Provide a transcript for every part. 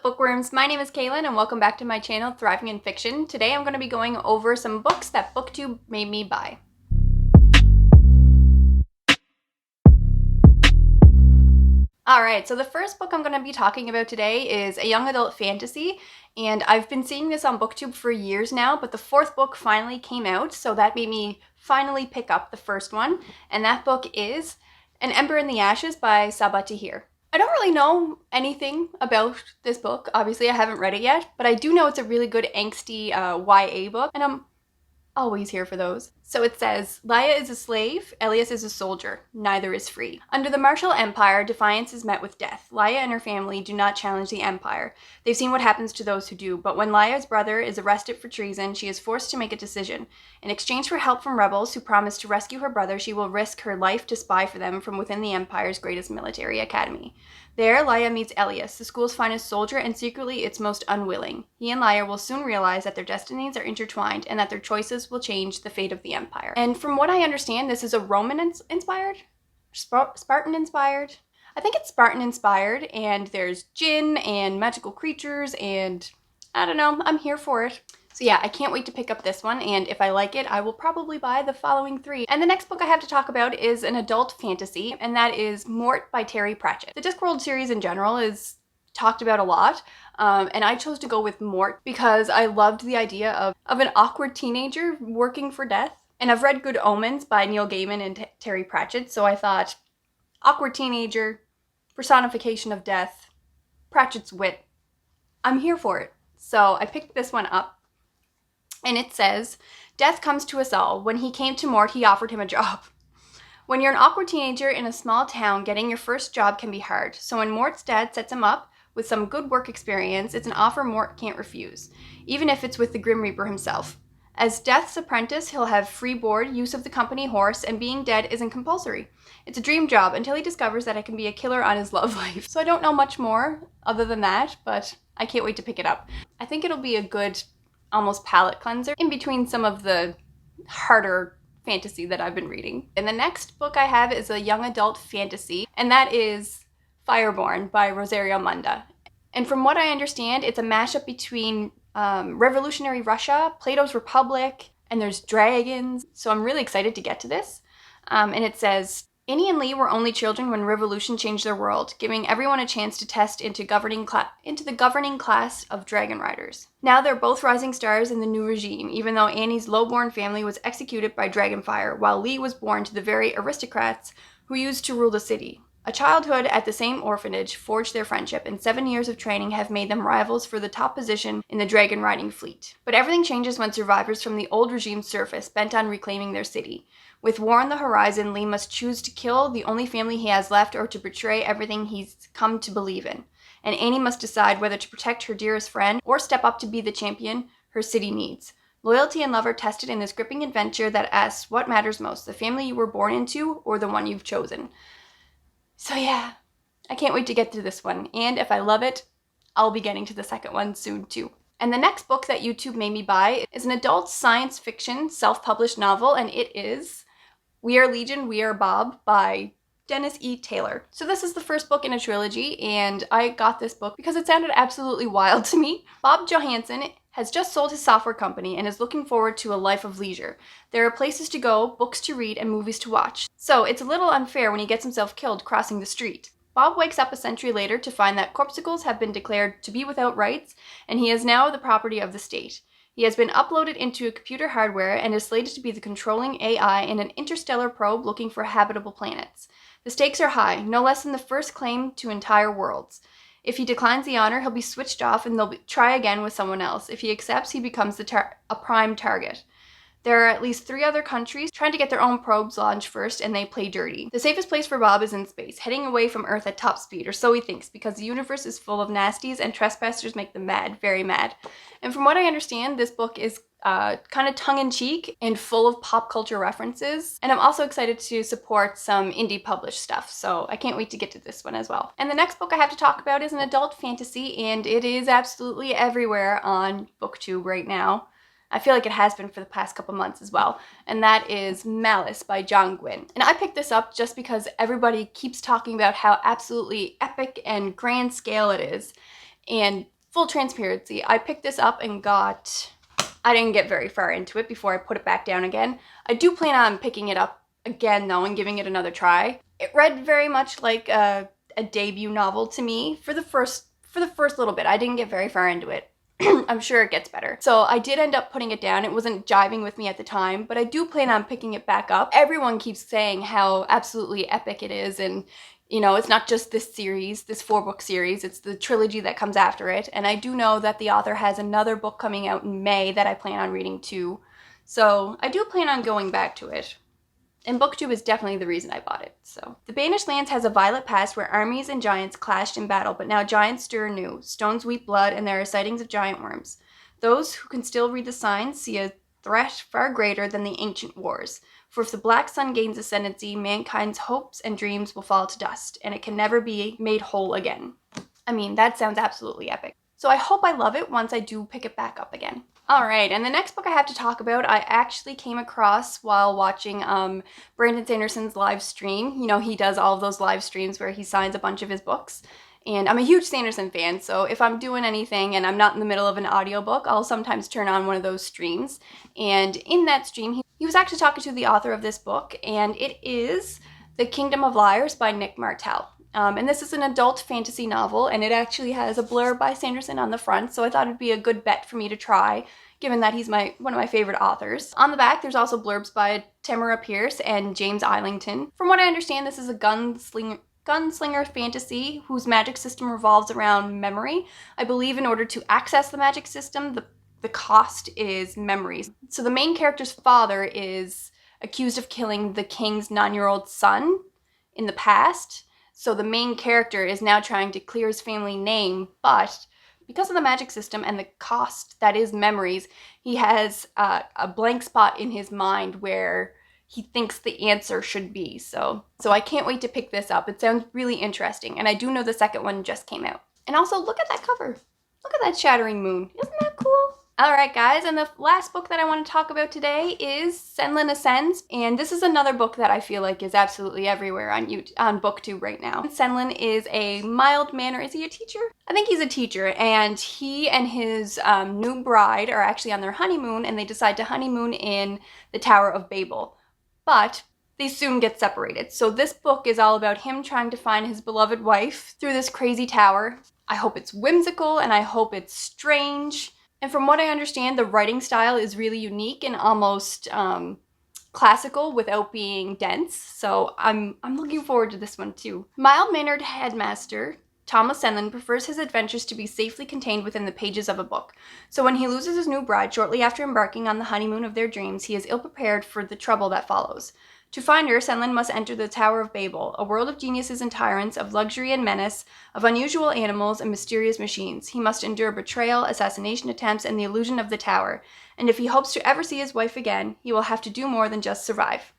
bookworms? My name is Kaylin and welcome back to my channel, Thriving in Fiction. Today I'm going to be going over some books that BookTube made me buy. Alright, so the first book I'm going to be talking about today is a young adult fantasy, and I've been seeing this on BookTube for years now, but the fourth book finally came out, so that made me finally pick up the first one, and that book is An Ember in the Ashes by Sabaa Tahir. I don't really know anything about this book. Obviously, I haven't read it yet, but I do know it's a really good angsty YA book, and I'm always here for those. So it says, Laia is a slave, Elias is a soldier, neither is free. Under the martial empire, defiance is met with death. Laia and her family do not challenge the empire. They've seen what happens to those who do, but when Laia's brother is arrested for treason, she is forced to make a decision. In exchange for help from rebels who promise to rescue her brother, she will risk her life to spy for them from within the empire's greatest military academy. There, Laia meets Elias, the school's finest soldier and secretly its most unwilling. He and Laia will soon realize that their destinies are intertwined and that their choices will change the fate of the empire. And from what I understand, this is a Roman-inspired? Spartan-inspired? I think it's Spartan-inspired, and there's djinn and magical creatures, and I don't know, I'm here for it. So yeah, I can't wait to pick up this one, and if I like it, I will probably buy the following three. And the next book I have to talk about is an adult fantasy, and that is Mort by Terry Pratchett. The Discworld series in general is talked about a lot, and I chose to go with Mort because I loved the idea of an awkward teenager working for death. And I've read Good Omens by Neil Gaiman and Terry Pratchett, so I thought, awkward teenager, personification of death, Pratchett's wit, I'm here for it. So I picked this one up. And it says, death comes to us all. When he came to Mort, he offered him a job. When you're an awkward teenager in a small town, getting your first job can be hard. So when Mort's dad sets him up with some good work experience, it's an offer Mort can't refuse, even if it's with the Grim Reaper himself. As Death's apprentice, he'll have free board, use of the company horse, and being dead isn't compulsory. It's a dream job until he discovers that it can be a killer on his love life. So I don't know much more other than that, but I can't wait to pick it up. I think it'll be a good almost palate cleanser in between some of the harder fantasy that I've been reading. And the next book I have is a young adult fantasy, and that is Fireborn by Rosario Munda. And from what I understand, it's a mashup between revolutionary Russia, Plato's Republic, and there's dragons. So I'm really excited to get to this. And it says, Annie and Lee were only children when revolution changed their world, giving everyone a chance to test into the governing class of dragon riders. Now they're both rising stars in the new regime, even though Annie's low-born family was executed by dragonfire, while Lee was born to the very aristocrats who used to rule the city. A childhood at the same orphanage forged their friendship, and 7 years of training have made them rivals for the top position in the dragon riding fleet. But everything changes when survivors from the old regime surface, bent on reclaiming their city. With war on the horizon, Lee must choose to kill the only family he has left or to betray everything he's come to believe in. And Annie must decide whether to protect her dearest friend or step up to be the champion her city needs. Loyalty and love are tested in this gripping adventure that asks what matters most, the family you were born into or the one you've chosen. So yeah, I can't wait to get to this one. And if I love it, I'll be getting to the second one soon too. And the next book that YouTube made me buy is an adult science fiction self-published novel, and it is We Are Legion, We Are Bob by Dennis E. Taylor. So this is the first book in a trilogy, and I got this book because it sounded absolutely wild to me. Bob Johansson has just sold his software company and is looking forward to a life of leisure. There are places to go, books to read, and movies to watch. So it's a little unfair when he gets himself killed crossing the street. Bob wakes up a century later to find that corpuscles have been declared to be without rights, and he is now the property of the state. He has been uploaded into a computer hardware and is slated to be the controlling AI in an interstellar probe looking for habitable planets. The stakes are high, no less than the first claim to entire worlds. If he declines the honor, he'll be switched off and they'll try again with someone else. If he accepts, he becomes a prime target. There are at least 3 other countries trying to get their own probes launched first, and they play dirty. The safest place for Bob is in space, heading away from Earth at top speed, or so he thinks, because the universe is full of nasties and trespassers make them mad, very mad. And from what I understand, this book is kind of tongue-in-cheek and full of pop culture references. And I'm also excited to support some indie published stuff, so I can't wait to get to this one as well. And the next book I have to talk about is an adult fantasy, and it is absolutely everywhere on BookTube right now. I feel like it has been for the past couple months as well, and that is Malice by John Gwynne. And I picked this up just because everybody keeps talking about how absolutely epic and grand scale it is. And full transparency, I picked this up and I didn't get very far into it before I put it back down again. I do plan on picking it up again though and giving it another try. It read very much like a debut novel to me for the first little bit. I didn't get very far into it. I'm sure it gets better. So I did end up putting it down. It wasn't jiving with me at the time, but I do plan on picking it back up. Everyone keeps saying how absolutely epic it is, and you know, it's not just this series, this 4-book series, it's the trilogy that comes after it. And I do know that the author has another book coming out in May that I plan on reading too. So I do plan on going back to it. And BookTube is definitely the reason I bought it. So, The Banished Lands has a violent past where armies and giants clashed in battle, but now giants stir anew. Stones weep blood, and there are sightings of giant worms. Those who can still read the signs see a threat far greater than the ancient wars. For if the black sun gains ascendancy, mankind's hopes and dreams will fall to dust, and it can never be made whole again. I mean, that sounds absolutely epic. So I hope I love it once I do pick it back up again. Alright, and the next book I have to talk about, I actually came across while watching Brandon Sanderson's live stream. You know, he does all of those live streams where he signs a bunch of his books. And I'm a huge Sanderson fan, so if I'm doing anything and I'm not in the middle of an audiobook, I'll sometimes turn on one of those streams. And in that stream, he was actually talking to the author of this book, and it is The Kingdom of Liars by Nick Martell. And this is an adult fantasy novel, and it actually has a blurb by Sanderson on the front, so I thought it'd be a good bet for me to try, given that he's one of my favorite authors. On the back, there's also blurbs by Tamara Pierce and James Islington. From what I understand, this is a gunslinger fantasy whose magic system revolves around memory. I believe in order to access the magic system, the cost is memories. So the main character's father is accused of killing the king's 9-year-old son in the past. So the main character is now trying to clear his family name, but because of the magic system and the cost that is memories, he has a blank spot in his mind where he thinks the answer should be. So I can't wait to pick this up. It sounds really interesting, and I do know the second one just came out. And also, look at that cover. Look at that shattering moon. Isn't that cool? Alright guys, and the last book that I want to talk about today is Senlin Ascends, and this is another book that I feel like is absolutely everywhere on BookTube right now. Senlin is a mild-mannered, is he a teacher? I think he's a teacher, and he and his new bride are actually on their honeymoon, and they decide to honeymoon in the Tower of Babel. But they soon get separated. So this book is all about him trying to find his beloved wife through this crazy tower. I hope it's whimsical, and I hope it's strange. And from what I understand, the writing style is really unique and almost classical without being dense. So I'm looking forward to this one too. Mild-mannered headmaster Thomas Senlin prefers his adventures to be safely contained within the pages of a book. So when he loses his new bride shortly after embarking on the honeymoon of their dreams, he is ill-prepared for the trouble that follows. To find her, Senlin must enter the Tower of Babel, a world of geniuses and tyrants, of luxury and menace, of unusual animals and mysterious machines. He must endure betrayal, assassination attempts, and the illusion of the tower. And if he hopes to ever see his wife again, he will have to do more than just survive.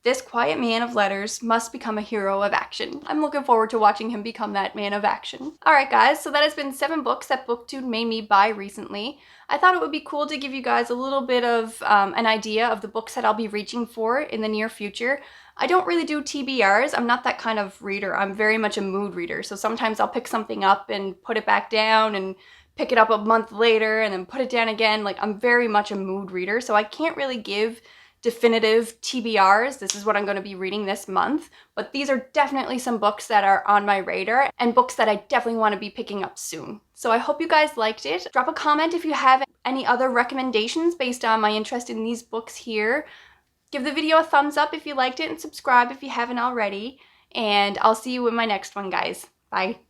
This quiet man of letters must become a hero of action. I'm looking forward to watching him become that man of action. Alright guys, so that has been 7 books that BookTube made me buy recently. I thought it would be cool to give you guys a little bit of an idea of the books that I'll be reaching for in the near future. I don't really do TBRs. I'm not that kind of reader. I'm very much a mood reader. So sometimes I'll pick something up and put it back down and pick it up a month later and then put it down again. Like, I'm very much a mood reader, so I can't really give definitive TBRs. This is what I'm going to be reading this month, but these are definitely some books that are on my radar and books that I definitely want to be picking up soon. So I hope you guys liked it. Drop a comment if you have any other recommendations based on my interest in these books here. Give the video a thumbs up if you liked it and subscribe if you haven't already. And I'll see you in my next one, guys. Bye.